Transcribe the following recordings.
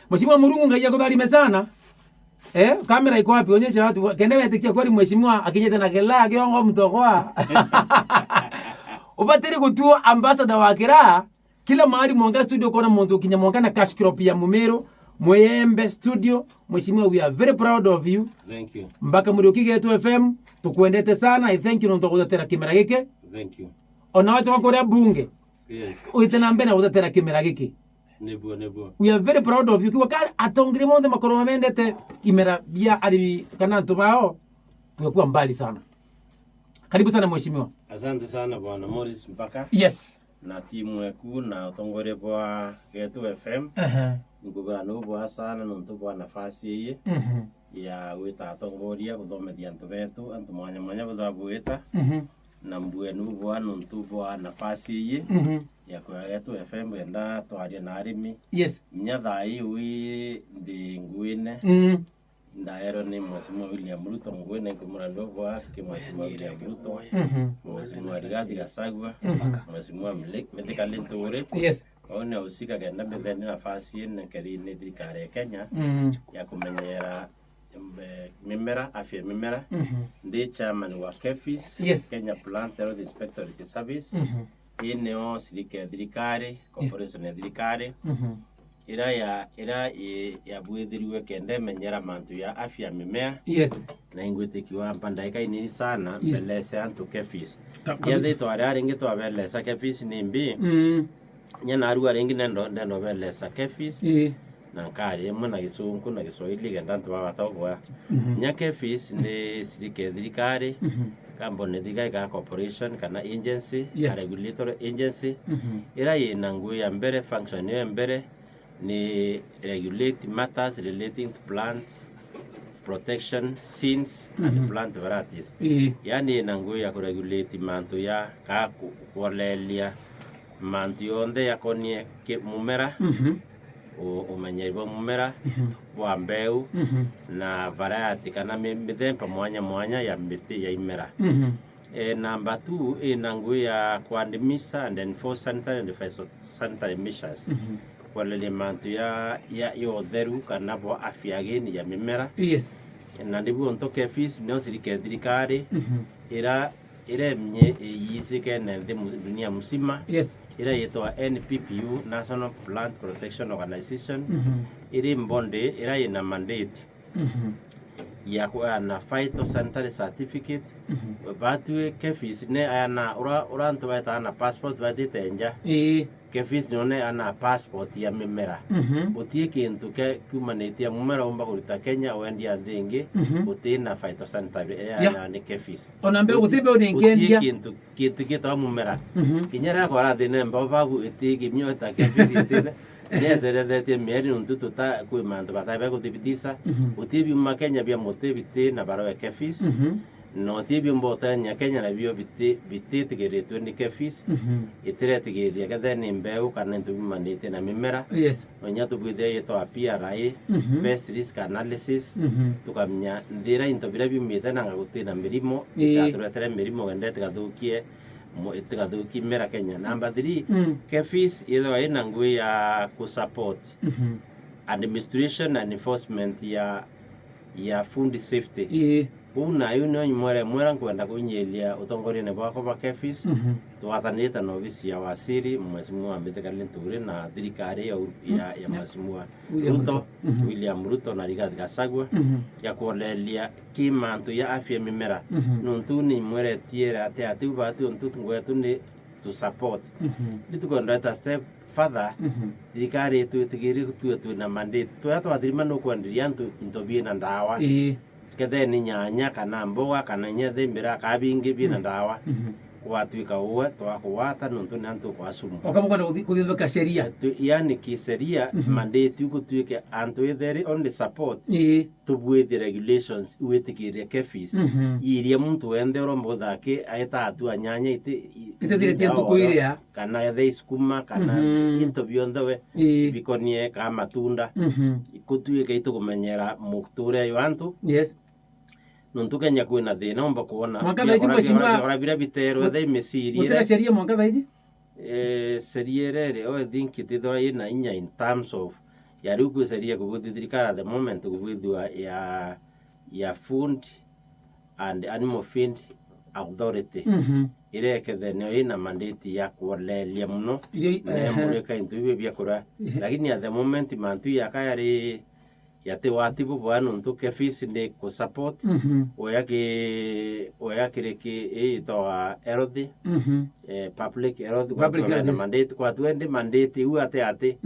Mheshimiwa Murungu ngaiya kudhalime sana. Kamera iko wapi? Onyesha watu. Kende wetikia kweli mheshimiwa akinyeta na kela kiongo mtokwa. Ubatiri kutua ambassador wa Kira. Kila mahali Mwanga studio kona muntu kinyamonga na cash crop ya Mumero, Mwembe studio. Mheshimiwa, we are very proud of you. Thank you. Mbaka muri Kigetu FM tukuendete sana. I thank you nonto kudatera kimera gike. Thank you. Ona wacha wakorea bunge. Yes. Uitena mbena kudatera kimera gike. Nebo. We are very proud of you. Kwa kari atongire monde makoro mendete kimera bia ali kana tubao. Tumekuwa mbali sana. Karibu sana mheshimiwa. Asante sana bwana Morris Mpaka. Yes. Na timu yeku na utongore kwa Kigetu FM. Ngubara nubo sana nontubo nafasi hii. Ya wita atongoria kuthomethia antu betu antu mwanya buthabuita. Na mbue nubo nontubo nafasi hii. Ya kwa Kigetu FM enda twaria na arimi. Yes. Nyatha wi ndi nguine. Ndaero ni Mheshimiwa William Ruto ngwene kumurando kwa Mheshimiwa William Ruto. Mheshimiwa Rigathi Gachagua. Mheshimiwa Mithika Linturi. Yes. Ona usika kenda betheni nafasi ene kerine thirikari ya Kenya ya kumenyera mimera afya mimera. Ndi chairman wa KEPHIS. Yes. Kenya Plant Health Inspectorate Service. Ineo sirike thirikari corporation ya thirikari. Ira ya bwithiriwe kende menyera mantu ya afya mimea. Yes. Na ingwitikiwa mpandaika inini sana mbelese antu KEPHIS. Yende twara ringi twabelesa KEPHIS ni mbi. Nyana aru ringi nendo belesa KEPHIS. Na kari mwe na Gisungu na Kiswahili kenda ntu bagatogwa. Nya KEPHIS ni sirike thirikari. Company thiga corporation kana agency, regulatory agency. Ira yina ngui ya mbere function ya mbere ni regulate matters relating to plants protection seeds and plant varieties. Yani nangu ya kuregulate mantu ya kuolelia mantu yonde ya konie mumera umenyerwa mumera wa mbeu na variety kana mithemba mwanya ya miti ya imera. Number 2 nangu ya kuadminister and enforce sanitary and phytosanitary measures. Kwa mantu ya utheru kana bo afya geni ya mimera. Yes. Na ndibu onto KEPHIS no sirike thirikari ira mnye yisike na dunia mzima. Yes. Ira yetwa NPPU, National Plant Protection Organization. Iri mbonde ira ina mandate ya kuwa na phytosanitary certificate. Batwe KEPHIS ne ana urantu baita na passport badite enja. KEPHIS none ana passport ya mimera. Utie kintu ke kumanetia mumera umba kuruta Kenya wendi athingi utie na phytosanitary ya ni KEPHIS. Onambe utibe uningendia kintu kita mumera. Kinyara kwa rathine mba babu itie kimyo ta KEPHIS itine. Nyezerethetie mieri nuntu ta kwi mantu batabe kuthibitisa utibi mu Kenya bia mutibiti na baro ya KEPHIS. No tibi mbota nya Kenya na bio biti tigeretwe ni KEPHIS. Itire tigeria kathe ni mbeu kana ntu manite na mimera. Yes. Onya tubwithe yeto PRA pest risk analysis tukamnya ndira into bira bimite na ngagutina mirimo itature mirimo gendete gathukie itigathuki mera Kenya. Number 3 KEPHIS ilo ina ngui ya kusupport administration and enforcement ya food safety. Una yuno mwera kwenda kunyelia utongoria ne bwako ba KEPHIS. Twatanite na ofisi ya wasiri Mheshimiwa Mithika Linturi na thirikari ya Mheshimiwa William Ruto na Rigathi Gachagua ya kuolelia kimantu ya afya mimera. Nuntu ni mwere tiera ati batu ntutu ngwetu ni to support. Litukonda step further thirikari tutigiri tu na mandate twatwathirima no kwenderia ntu intobie na ndawa. Kethe ni nyanya kana mboga kana nyethe mbira kabingi bina ndawa kwatuika uwe twakuwata nuntu ni antu kwa sumu okamukwenda kuthithũkia sheria yani kiseria mandate gutuike antu etheri on the support tubwithi regulations witikirie KEPHIS iria muntu wende urombo thake aita atua nyanya itethire ntuku iria kana ethe iskuma kana into bionthe bikonie ka matunda ikutuike itukumenyera muture yo antu. Yes. Nuntu Kenya kwina thina omba kuona ora bira bitero ethe imesirie utira sheria mwanka thaiji serie rere o think tithora ina inya in terms of ya riu kwicaria kubuthi thirikari at the moment kubwithwa ya Food and Animal Feed Authority irekethe nio ina mandate ya kuolelia muno nemurika into ibe biakura lakini at the moment mantu yakayari yate watibu bwana ntu KEPHIS ni ku support oyakireki itoa erodi public erodi kwa mandate kwa twende mandate u ate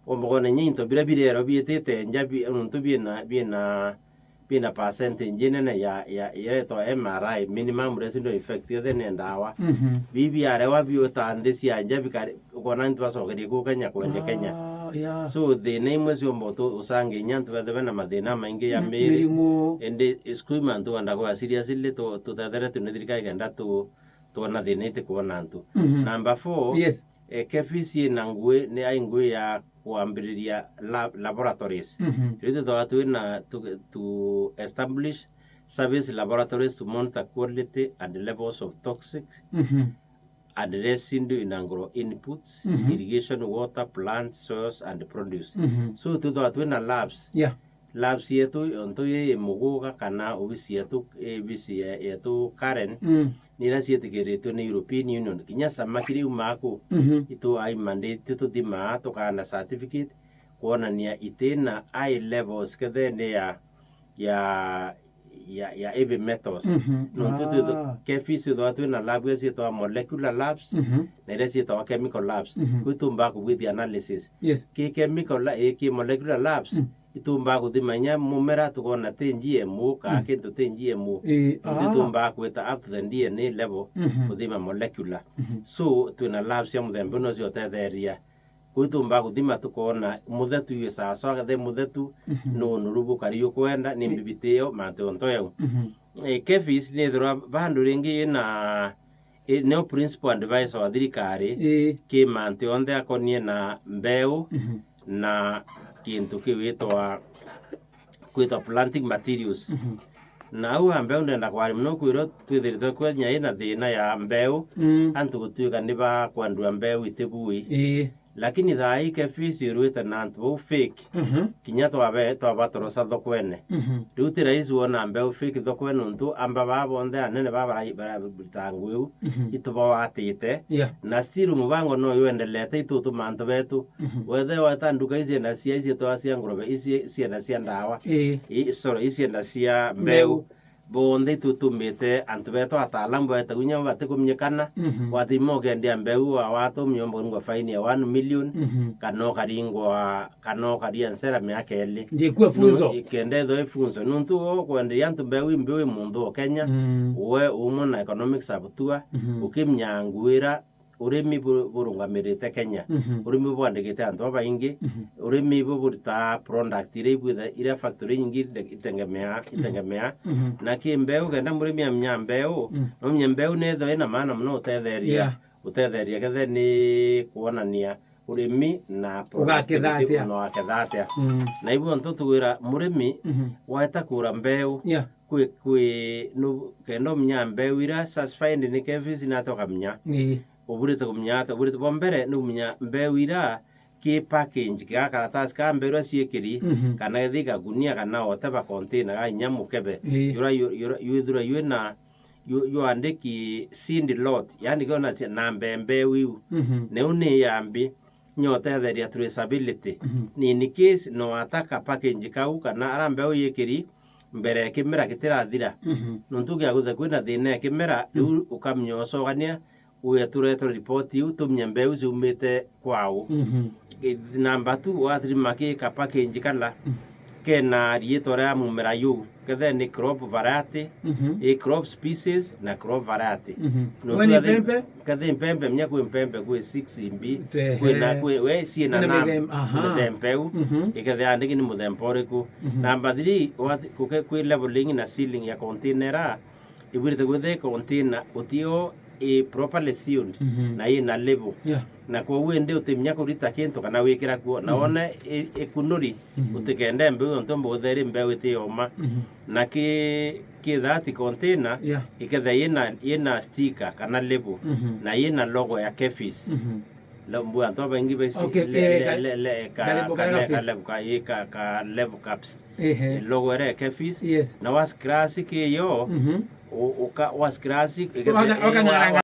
omogone nyinto bira birero bietete njabi ntu bina percentage nene ya to MRI minimum residual effective ne ndawa bibi arewa biotande cia njabi kona ntu basogeri ku Kenya kwende Kenya. So the name was Yomboto usange nyantu na mathina maingi ya miri ende skuma ntu andagwa seriously to tathere tunedirika igenda tuona thina ite kuona ntu. Number 4 KEPHIS na ngwe ni aingwe ya kuambiriria laboratories. Rito to na to establish service laboratories to monitor quality and levels of toxics. Addressing the inangro inputs, irrigation, water, plants, soils, and produce. So to that when labs. Labs yetu onto ye mugoga kana obisi yetu bisi yetu Karen nira siete gereto na European Union kinya samakiri umako ito ai mandate to dima to kana certificate kuona nia itena high levels kadhe ne ya heavy metals nonto KEPHIS do na lab yesi to molecular labs na resi to chemical labs kutumba ku with the analysis ki chemical ki molecular labs itumba ku dimanya mumera to kona tenjie mu ka kento tenjie mu itumba ku ta up to the DNA level ku dima molecular so tuna labs ya mudembe no zio area kutumba kuthima tukona muthetu yesa so gathe muthetu no nurubu kariyo kwenda ni mbibiteo matonto yau KEPHIS ni thora bandu ringi na no principal advisor wa thirikari ki mante onthe akonie na mbeu na kintu kiwitwa planting materials na au mbeu ndenda kwari muno kwiro twithirite kwenya ina thina ya mbeu antu gutuika niba kwandua mbeu itegui lakini thai KEPHIS iruite na antu fake kinya twabatorosa thokwene rutira izu ona mbeu fake thokwene ntu amba babonde anene babitangwiu ituba watite na still mubango no yuendelete itutu mantu betu wethe watanduka izi na cia izi twacia ngorobe izi na cia ndawa izi na cia mbeu bonde tutumite antu beto ataalamu beta gunya bate kumnyekana wathimo gendia mbeu wa watu myombo ngwa faini ya 1 million kano karia nsera miaka eli ndikwe funzo ikende tho funzo nuntu kwendia antu mbeu mundu Kenya we umona economics abutua ukimnyangwira urimi burungamirite Kenya urimi bwandikite antu abaingi urimi burita product ire factory nyingi itengemea na kimbeu kenda murimi amnyambeu no mnyambeu netho ina maana muno utetheria gethe ni kuonania urimi na product no akethatia na ibu ntu tuwira murimi waita kura mbeu kwi no kendo mnyambeu ira satisfied ni KEPHIS na toka mnya oburite kumnyata oburite bombere numnya mbewira ki package ka karatasi ka mbero siekiri kana ethika gunia kana oteba container ga nyamukebe yura yuna andiki seed lot yani gona na mbembewi ne uni yambi nyota theria traceability ni in case no ataka package kau kana arambew yekiri mbere kimera kitirathira nuntugia guthe kwina thina kimera ukamnyosogania uyetureto report yu tumnya mbeu zumite kwao number 2 wathiri maki ka package kala kena rietora mumera yu kethe ni crop variety crop species na crop variety no pempe kethe pempe mnya ku pempe ku 6 mb ku we si na pempeu ikethe andiki ni mudempore ku number 3 ku leveling na ceiling ya containera ibirite guthe container utio properly sealed na ina label na kwa wende utimnya kurita kintu kana wikira kuo na ona ekunuri utikende mbeu ntombo uthere mbeu itioma na ki that container ikethe ina sticker kana label na ina logo ya KEPHIS lembu anto bengi besi Okay, le ka level caps logo ere kefis Yes. na was krasi ke yo o ka was krasi